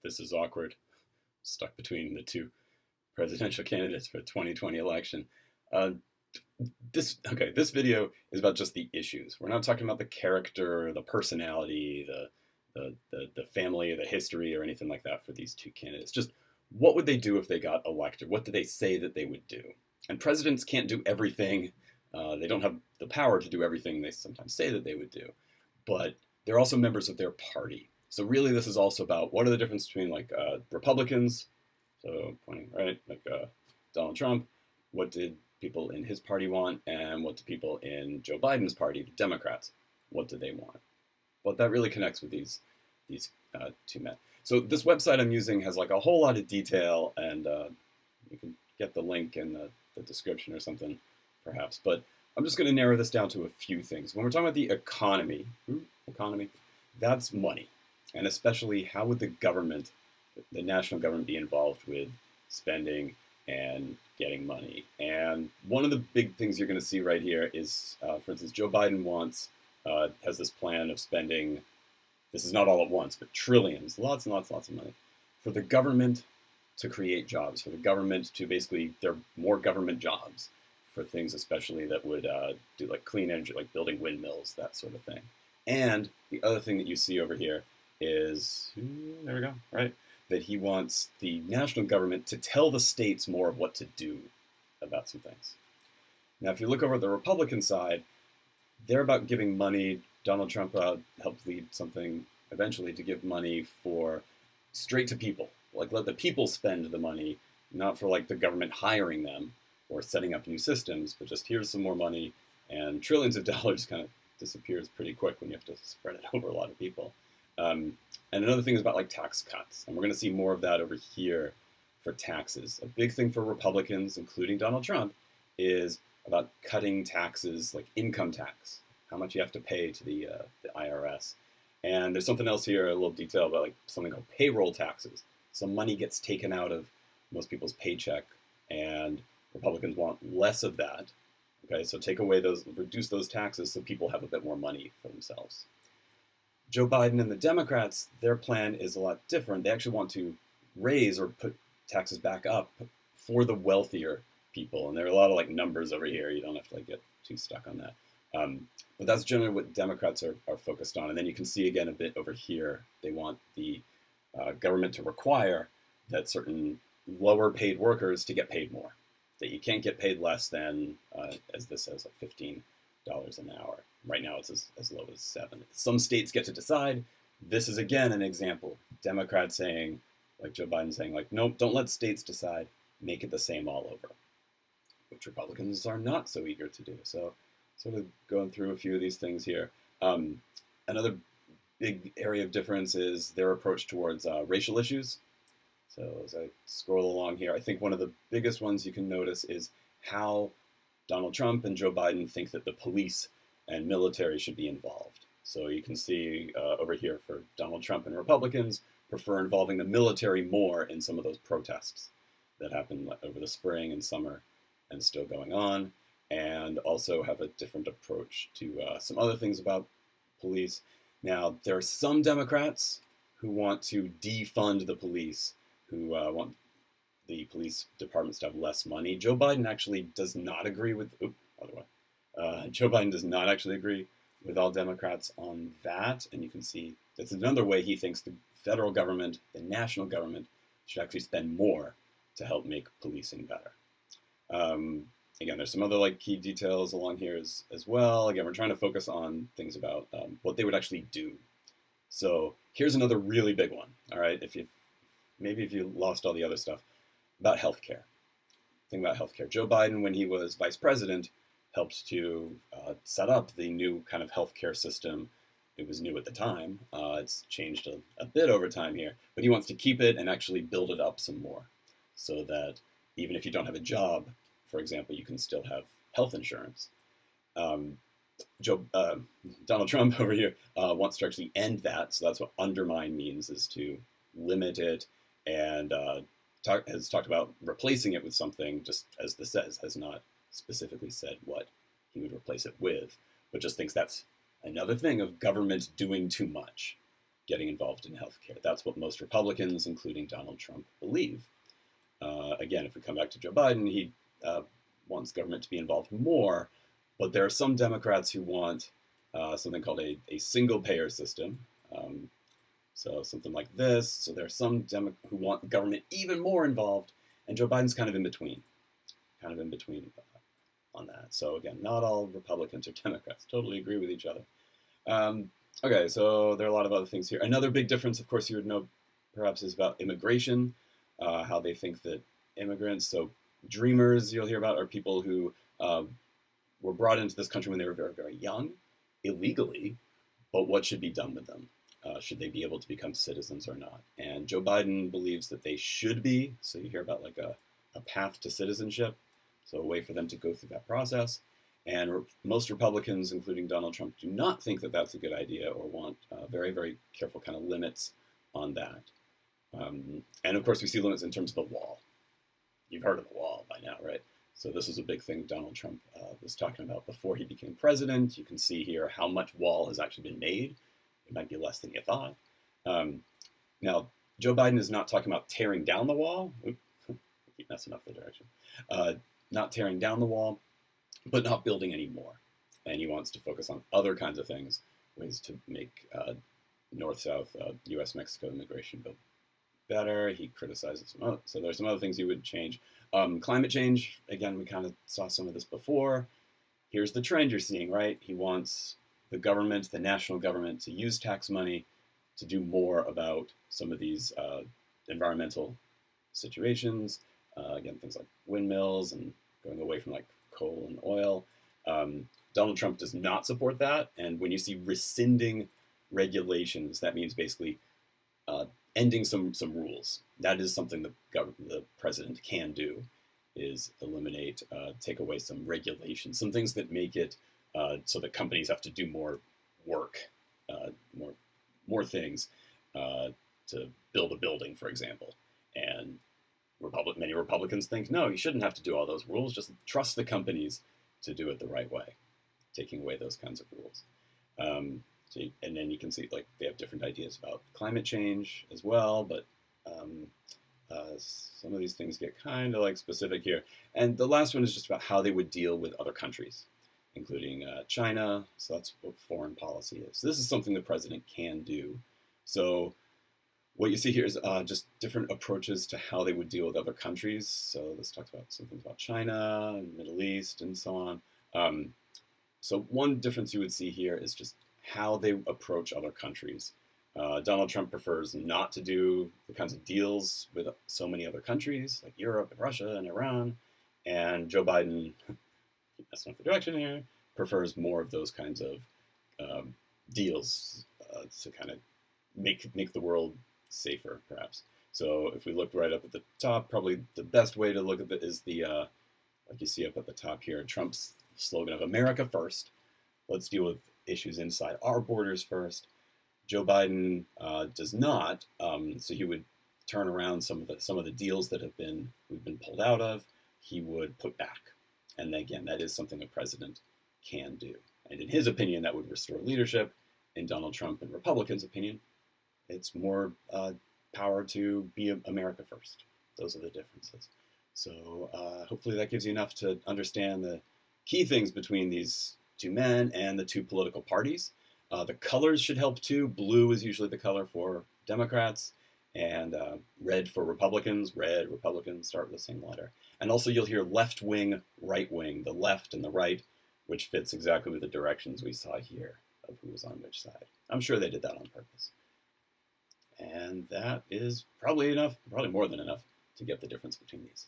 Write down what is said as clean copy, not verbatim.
This is awkward. Stuck between the two presidential candidates for the 2020 election. Uh, this video is about just the issues. We're not talking about the character, the personality, the family, the history, or anything like that for these two candidates. Just what would they do if they got elected? What do they say that they would do? And presidents can't do everything. They don't have the power to do everything they sometimes say that they would do. But they're also members of their party. So really, this is also about what are the difference between Republicans, so pointing right, Donald Trump, what did people in his party want, and what do people in Joe Biden's party, the Democrats, what do they want? But that really connects with these two men. So this website I'm using has like a whole lot of detail, and you can get the link in the description or something, perhaps. But I'm just going to narrow this down to a few things. When we're talking about the economy, that's money. And especially, how would the national government, be involved with spending and getting money? And one of the big things you're going to see right here is, for instance, Joe Biden has this plan of spending, this is not all at once, but trillions, lots and lots of money, for the government to create jobs, for the government to basically, there are more government jobs for things especially that would do like clean energy, like building windmills, that sort of thing. And the other thing that you see over here is, there we go, right? That he wants the national government to tell the states more of what to do about some things. Now, if you look over at the Republican side, they're about giving money. Donald Trump helped lead something eventually to give money for straight to people. Like, let the people spend the money, not for like the government hiring them or setting up new systems, but just here's some more money, and trillions of dollars kind of disappears pretty quick when you have to spread it over a lot of people. And another thing is about like tax cuts, and we're going to see more of that over here for taxes. A big thing for Republicans, including Donald Trump, is about cutting taxes, like income tax, how much you have to pay to the IRS. And there's something else here, a little detail about like something called payroll taxes. Some money gets taken out of most people's paycheck, and Republicans want less of that. Okay, so reduce those taxes so people have a bit more money for themselves. Joe Biden and the Democrats, their plan is a lot different. They actually want to raise or put taxes back up for the wealthier people. And there are a lot of like numbers over here. You don't have to like get too stuck on that. But that's generally what Democrats are focused on. And then you can see again a bit over here, they want the government to require that certain lower paid workers to get paid more. That you can't get paid less than, as this says, like $15 an hour. Right now it's as low as $7. Some states get to decide. This is again an example. Democrats saying, like Joe Biden saying, like, nope, don't let states decide. Make it the same all over, which Republicans are not so eager to do. So sort of going through a few of these things here. Another big area of difference is their approach towards racial issues. So as I scroll along here, I think one of the biggest ones you can notice is how Donald Trump and Joe Biden think that the police and military should be involved. So you can see over here for Donald Trump and Republicans prefer involving the military more in some of those protests that happened over the spring and summer and still going on, and also have a different approach to some other things about police. Now, there are some Democrats who want to defund the police, who want the police departments to have less money. Joe Biden actually does not agree with, Joe Biden does not actually agree with all Democrats on that. And you can see that's another way he thinks the federal government, the national government, should actually spend more to help make policing better. Again, there's some other like key details along here as well. Again, we're trying to focus on things about what they would actually do. So here's another really big one. All right, if you lost all the other stuff about healthcare. Think about healthcare. Joe Biden, when he was vice president, helped to set up the new kind of healthcare system. It was new at the time. It's changed a bit over time here, but he wants to keep it and actually build it up some more, so that even if you don't have a job, for example, you can still have health insurance. Donald Trump over here wants to actually end that, so that's what undermine means, is to limit it, and has talked about replacing it with something, just as this says, has not specifically said what he would replace it with, but just thinks that's another thing of government doing too much. getting involved in healthcare. That's what most Republicans, including Donald Trump, believe. Again, if we come back to Joe Biden, he wants government to be involved more, but there are some Democrats who want something called a single-payer system. So something like this. So there are some who want government even more involved, and Joe Biden's kind of in between on that. So again, not all Republicans or Democrats totally agree with each other. Okay, so there are a lot of other things here. Another big difference, of course, you would know perhaps is about immigration, how they think that immigrants, so dreamers you'll hear about, are people who were brought into this country when they were very, very young, illegally, but what should be done with them? Should they be able to become citizens or not? And Joe Biden believes that they should be. So you hear about like a path to citizenship, so a way for them to go through that process. And most Republicans, including Donald Trump, do not think that that's a good idea or want very, very careful kind of limits on that. And of course, we see limits in terms of the wall. You've heard of the wall by now, right? So this is a big thing Donald Trump was talking about before he became president. You can see here how much wall has actually been made. It might be less than you thought. Now, Joe Biden is not talking about tearing down the wall. Oop, I keep messing up the direction. Not tearing down the wall, but not building any more. And he wants to focus on other kinds of things, ways to make North-South U.S.-Mexico immigration go better. He criticizes some other, so there's some other things he would change. Climate change, again, we kind of saw some of this before. Here's the trend you're seeing, right? He wants the government, the national government, to use tax money to do more about some of these environmental situations. Again, things like windmills and going away from like coal and oil. Donald Trump does not support that. And when you see rescinding regulations, that means basically ending some rules. That is something the president can do, is eliminate, take away some regulations, some things that make it so that companies have to do more work, more things to build a building, for example. And many Republicans think, no, you shouldn't have to do all those rules. Just trust the companies to do it the right way, taking away those kinds of rules. And then you can see, like, they have different ideas about climate change as well, but some of these things get kind of like specific here. And the last one is just about how they would deal with other countries, including China. So that's what foreign policy is. So this is something the president can do. So what you see here is just different approaches to how they would deal with other countries. So this talks about some things about China and Middle East and so on. So one difference you would see here is just how they approach other countries. Donald Trump prefers not to do the kinds of deals with so many other countries, like Europe and Russia and Iran. And Joe Biden, keep messing up the direction here, prefers more of those kinds of deals to kind of make the world safer, perhaps. So if we look right up at the top, probably the best way to look at it is the, like you see up at the top here, Trump's slogan of America first. Let's deal with issues inside our borders first. Joe Biden does not, so he would turn around some of the deals that we've been pulled out of. He would put back, and again, that is something a president can do. And in his opinion, that would restore leadership. In Donald Trump and Republicans' opinion, it's more power to be America first. Those are the differences. So hopefully that gives you enough to understand the key things between these two men and the two political parties. The colors should help too. Blue is usually the color for Democrats, and red for Republicans. Red, Republicans start with the same letter. And also you'll hear left wing, right wing, the left and the right, which fits exactly with the directions we saw here of who was on which side. I'm sure they did that on purpose. And that is probably enough, probably more than enough, to get the difference between these.